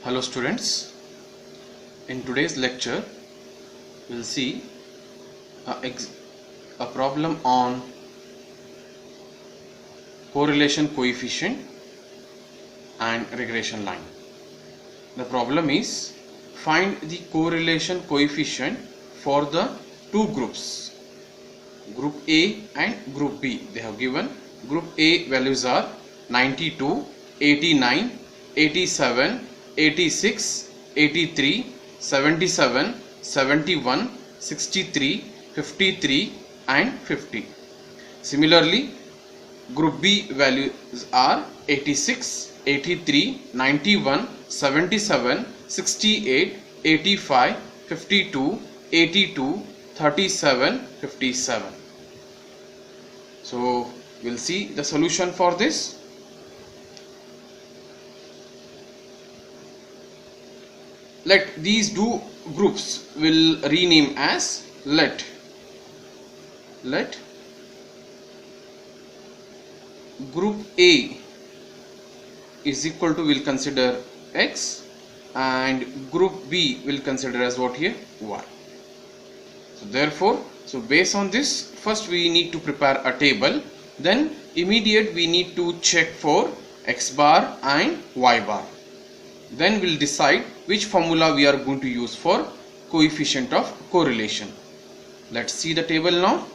Hello students, in today's lecture we'll see a problem on correlation coefficient and regression line. The problem is find the correlation coefficient for the two groups, group A and group B. They have given group A values are 92, 89, 87, 86, 83, 77, 71, 63, 53 and 50. Similarly, group B values are 86, 83, 91, 77, 68, 85, 52, 82, 37, 57. So we'll see the solution for this. Let these two groups will rename as let group A is equal to, we'll consider X, and group B will consider as what here, Y. So therefore, based on this, first we need to prepare a table, then immediate we need to check for X bar and Y bar. Then we'll decide which formula we are going to use for coefficient of correlation. Let's see the table now.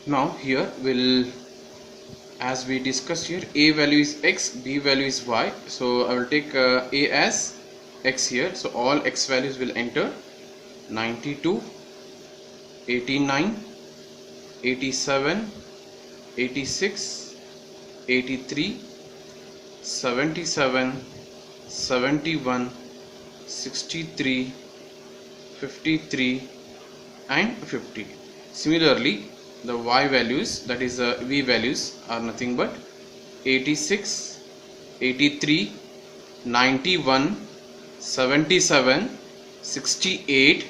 Now here we'll, as we discussed here, A value is X, B value is Y. So I will take A as X here. So all X values will enter 92, 89, 87, 86, 83, 77, 71, 63, 53 and 50. Similarly, the Y values, that is the V values, are nothing but 86, 83, 91, 77, 68,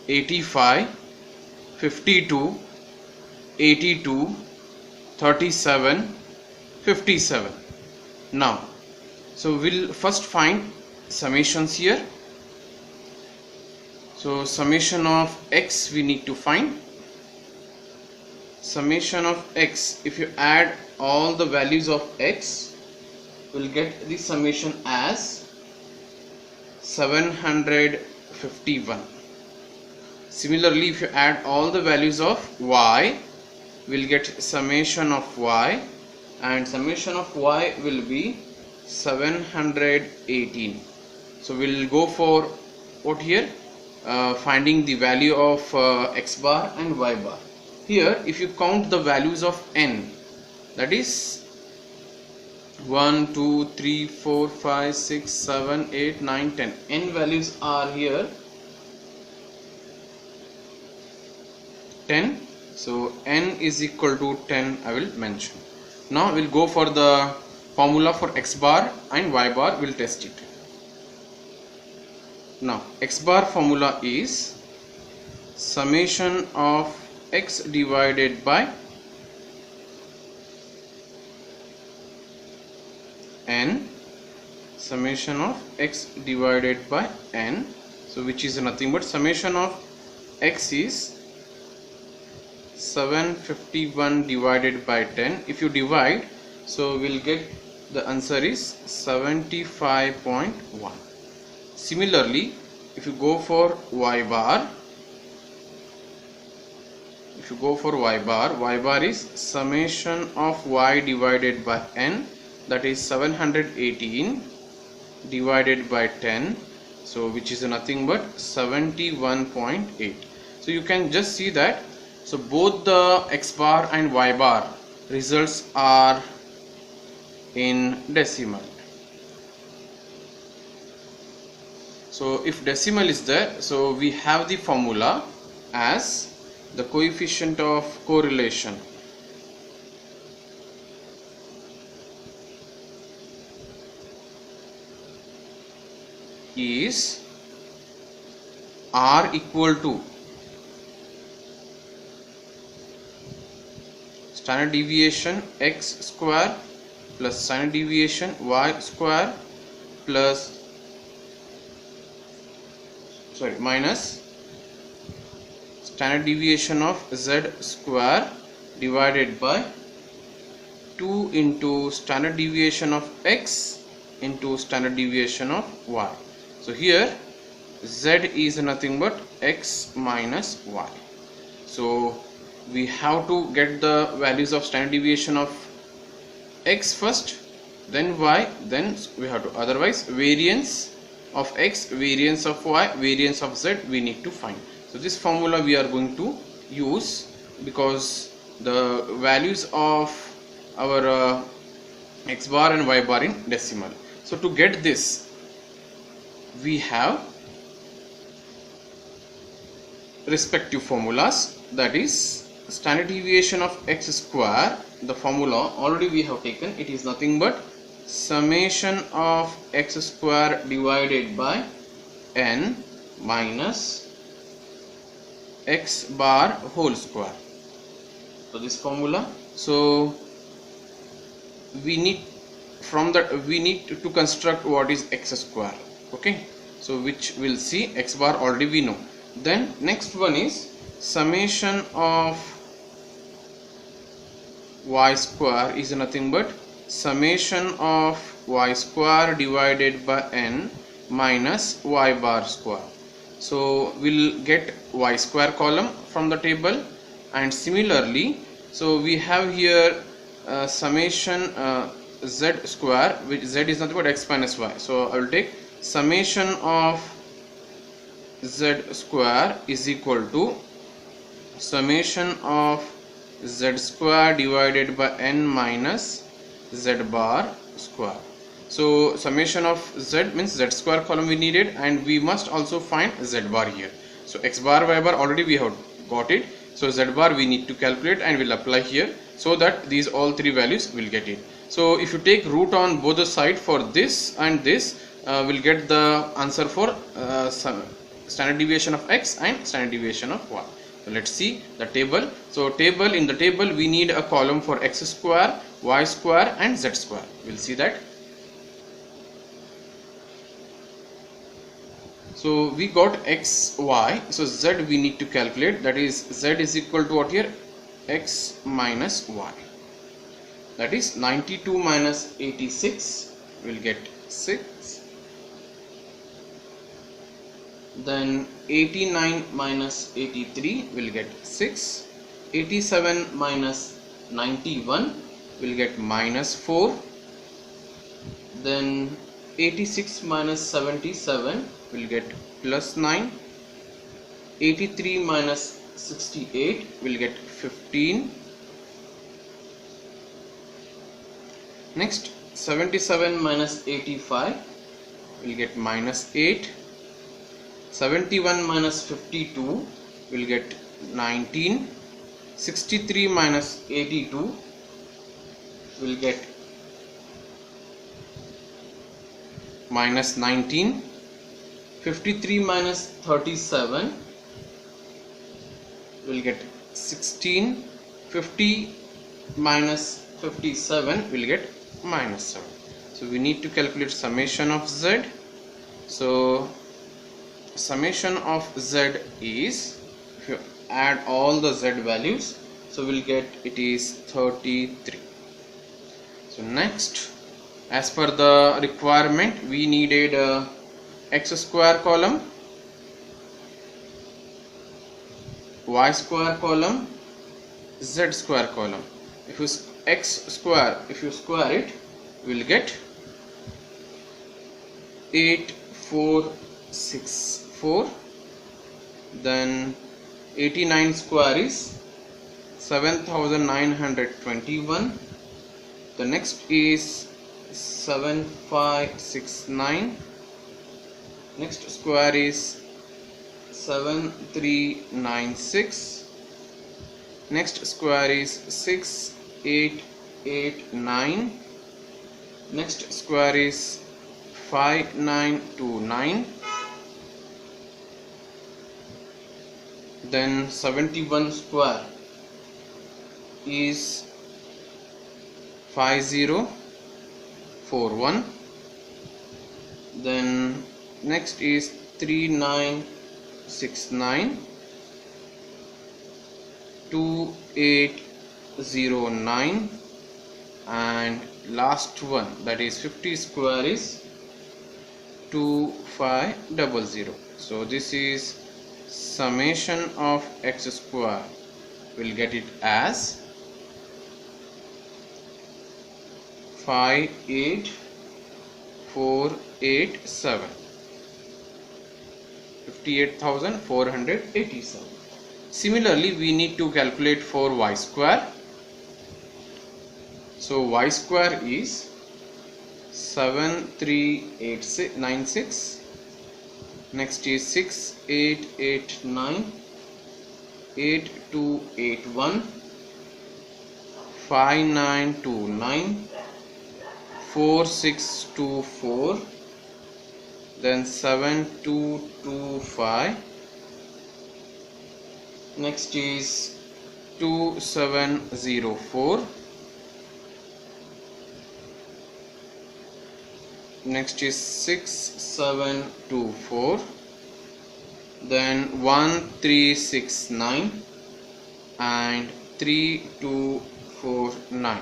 85, 52, 82, 37, 57. Now, so we'll first find summations here. So summation of X we need to find. Summation of X, if you add all the values of X, we'll get the summation as 751. Similarly, if you add all the values of Y, we'll get summation of Y, and summation of Y will be 718. So we'll go for what here, finding the value of X bar and Y bar. Here if you count the values of n, that is 1, 2, 3, 4, 5, 6, 7, 8, 9, 10. N values are here 10. So n is equal to 10 I will mention. Now we'll go for the formula for X bar and Y bar. We'll test it. Now X bar formula is summation of X divided by n, summation of X divided by n, so which is nothing but summation of X is 751 divided by 10. If you divide, so we'll get the answer is 75.1. Similarly, if you go for Y bar, Y bar is summation of Y divided by n, that is 718 divided by 10, so which is nothing but 71.8. So you can just see that, so both the X bar and Y bar results are in decimal. So if decimal is there, so we have the formula as the coefficient of correlation is R equal to standard deviation x square plus standard deviation y square plus minus standard deviation of z square divided by 2 into standard deviation of x into standard deviation of y. So here z is nothing but x minus y. So we have to get the values of standard deviation of x first, then y, then we have to, otherwise variance of x, variance of y, variance of z we need to find. So this formula we are going to use because the values of our x bar and y bar in decimal. So to get this we have respective formulas, that is standard deviation of x square, the formula already we have taken, it is nothing but summation of x square divided by n minus x bar whole square. So this formula, so we need from that we need to construct what is x square. Okay, so which we'll see, x bar already we know. Then next one is summation of y square is nothing but summation of y square divided by n minus y bar square. So we'll get y square column from the table, and similarly so we have here summation z square, which z is nothing but x minus y. So I will take summation of z square is equal to summation of z square divided by n minus z bar square. So summation of z means z square column we needed, and we must also find z bar here. So x bar y bar already we have got it, so z bar we need to calculate and we'll apply here, so that these all three values will get it. So if you take root on both the side for this and this, we'll get the answer for standard deviation of x and standard deviation of y. So let's see the table. So in the table we need a column for x square, y square and z square. We'll see that. So we got x, y, so z we need to calculate, that is z is equal to what here, x minus y, that is 92 minus 86 will get 6, then 89 minus 83 will get 6, 87 minus 91 will get minus 4, then 86 minus 77 will get plus 9, 83 minus 68 will get 15, next 77 minus 85 will get minus 8, 71 minus 52 will get 19, 63 minus 82 will get minus 19, 53 minus 37 will get 16, 50 minus 57 will get minus 7. So we need to calculate summation of z. So summation of z is, if you add all the z values, so we'll get it is 33. So next, as per the requirement, we needed a x square column, y square column, z square column. If you x square, if you square it, we will get 8464. Then 89 square is 7921. The next is 7569. Next square is 7396. Next square is 6889. Next square is 5929. Then 71 square is 5041. Then next is 3969, 2809, and last one, that is 50 square, is 2500. So this is summation of x square. We'll get it as 58487, 58,487. Similarly, we need to calculate for y square. So y square is 73896. Next is 6889, 8281, 5929, 4624, then 7225. Next is 2704. Next is 6724, then 1369 and 3249.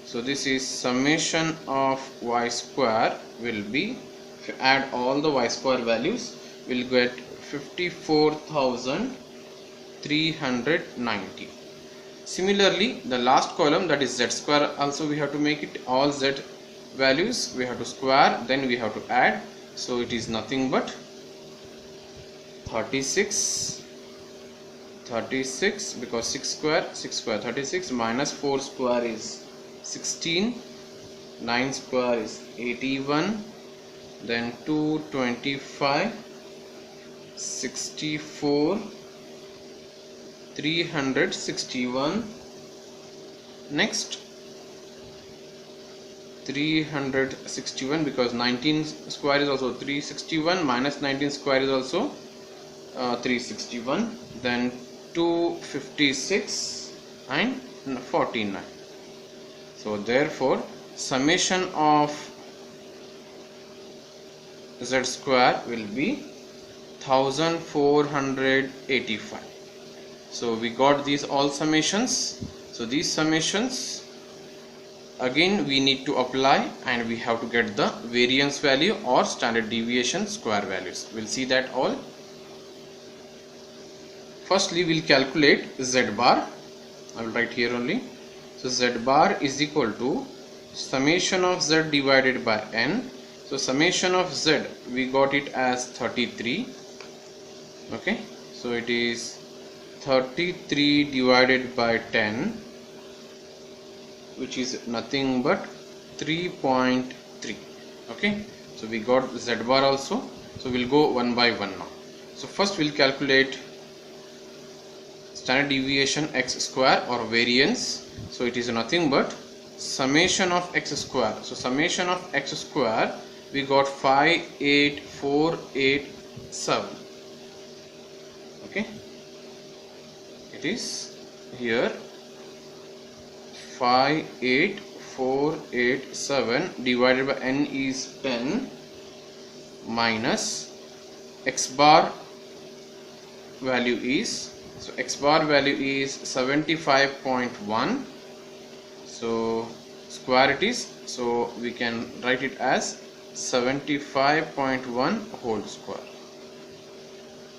So this is summation of y square will be, if you add all the y square values, we'll get 54,390. Similarly, the last column, that is z square, also we have to make it all z values we have to square, then we have to add. So it is nothing but 36 because 6 square 36, minus 4 square is 16, 9 square is 81, then 225, 64, 361. Next 361, because 19 square is also 361, minus 19 square is also 361, then 256 and 49. So therefore summation of z square will be 1485. So we got these all summations. So these summations again we need to apply, and we have to get the variance value or standard deviation square values. We'll see that all. Firstly, we'll calculate z bar. I will write here only. So z bar is equal to summation of z divided by n. So summation of z, we got it as 33. Okay, so it is 33 divided by 10, which is nothing but 3.3. Okay, so we got z bar also. So we'll go one by one now. So first we'll calculate standard deviation x square or variance. So it is nothing but summation of x square. So summation of x square, we got 58487. Okay, it is here 58487 divided by n is 10 minus x bar value is, so x bar value is 75.1. so square it is, so we can write it as 75.1 whole square.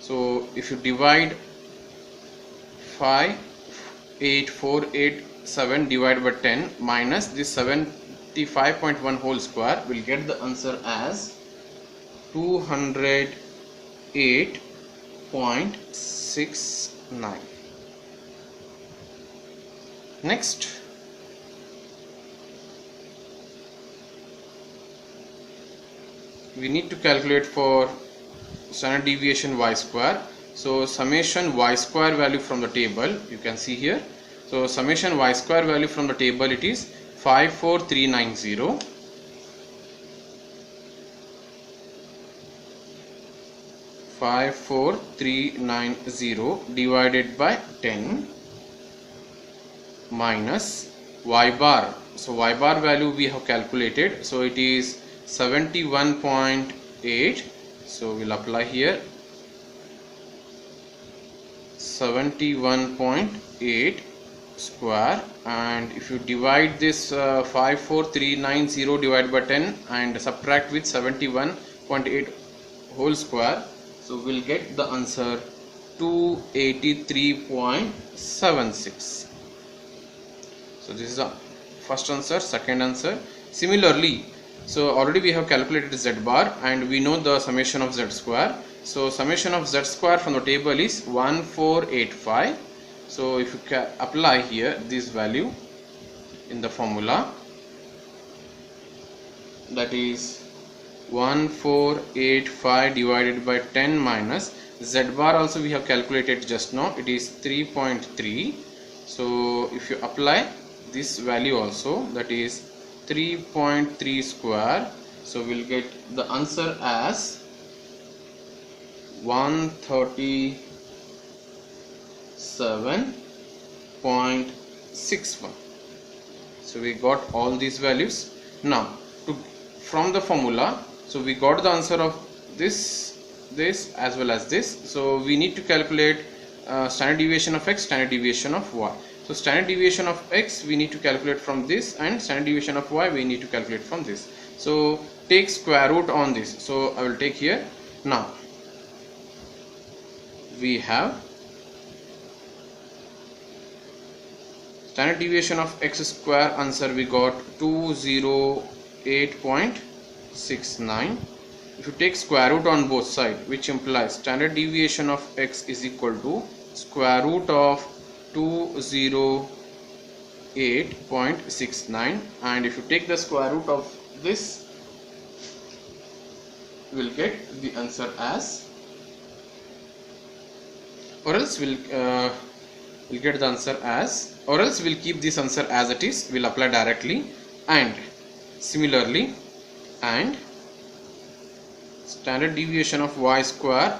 So if you divide 58487 divided by 10 minus this 75.1 whole square, will get the answer as 208.69. Next, we need to calculate for standard deviation y square. So summation y square value from the table, you can see here. So summation y square value from the table, it is 54390. divided by 10 minus y bar So y bar value we have calculated, so it is 71.8. so we'll apply here 71.8 square, and if you divide this 54390 divided by 10 and subtract with 71.8 whole square, so we'll get the answer 283.76. so this is the first answer. Second answer, similarly, so already we have calculated z bar and we know the summation of z square. So summation of z square from the table is 1485. So if you apply here this value in the formula, that is 1485 divided by 10 minus z bar also we have calculated just now, it is 3.3. so if you apply this value also, that is 3.3 square, so we'll get the answer as 137.61. so we got all these values. Now from the formula, so we got the answer of this as well as this, so we need to calculate standard deviation of x, standard deviation of y. So standard deviation of x we need to calculate from this, and standard deviation of y we need to calculate from this. So take square root on this, so I will take here. Now we have standard deviation of x square, answer we got 208.69. if you take square root on both sides, which implies standard deviation of x is equal to square root of 208.69, and if you take the square root of this, we'll get the answer as, or else we'll get the answer as, or else we'll keep this answer as it is, we'll apply directly. And similarly, and standard deviation of y square,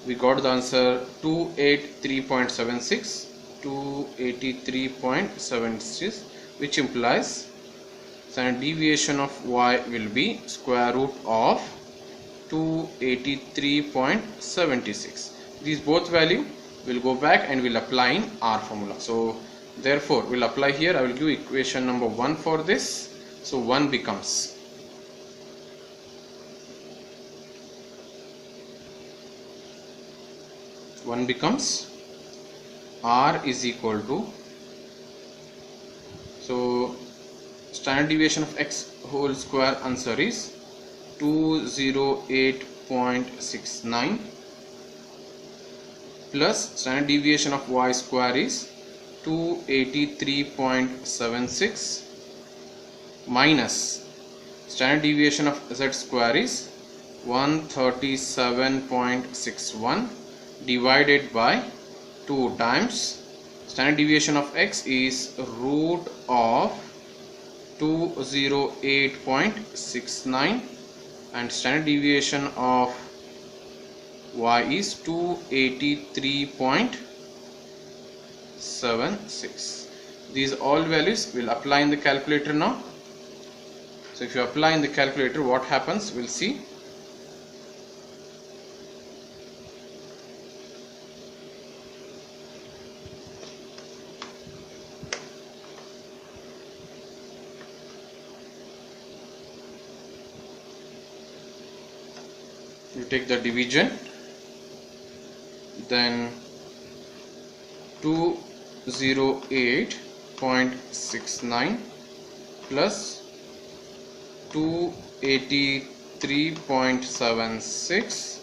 we got the answer 283.76, which implies standard deviation of y will be square root of 283.76. These both value will go back and will apply in our formula. So therefore we'll apply here. I will give equation number 1 for this. So 1 becomes r is equal to, so standard deviation of x whole square, answer is 208.69 plus standard deviation of y square is 283.76 minus standard deviation of z square is 137.61 divided by 2 times standard deviation of x is root of 208.69 and standard deviation of y is 283.76. These all values will apply in the calculator now. So if you apply in the calculator, what happens, we'll see. You take the division, then 208.69 plus 283.76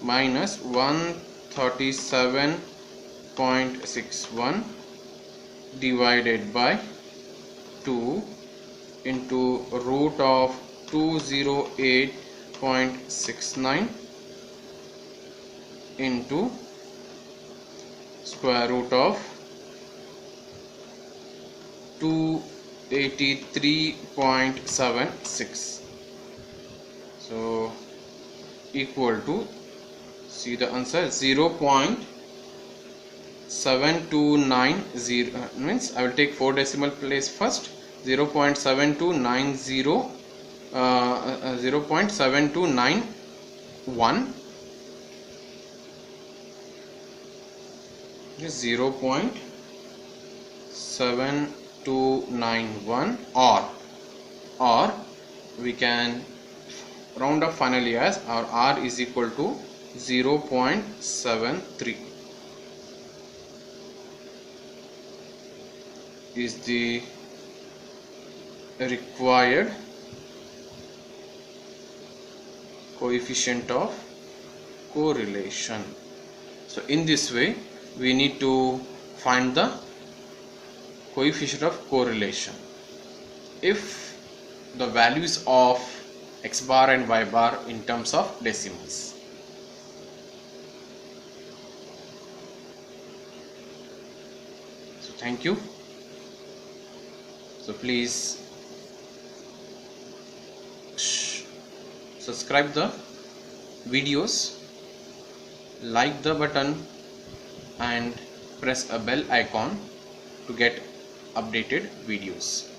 minus 137.61 divided by 2 into root of 208.69 into square root of 283.76. So equal to, see the answer, 0.7290, means I will take 4 decimal place first, 0.7291 is 0.7291, or we can round up finally as our R is equal to 0.73 is the required coefficient of correlation. So in this way we need to find the coefficient of correlation. If the values of x bar and y bar in terms of decimals. So thank you. So please subscribe the videos, like the button and press a bell icon to get updated videos.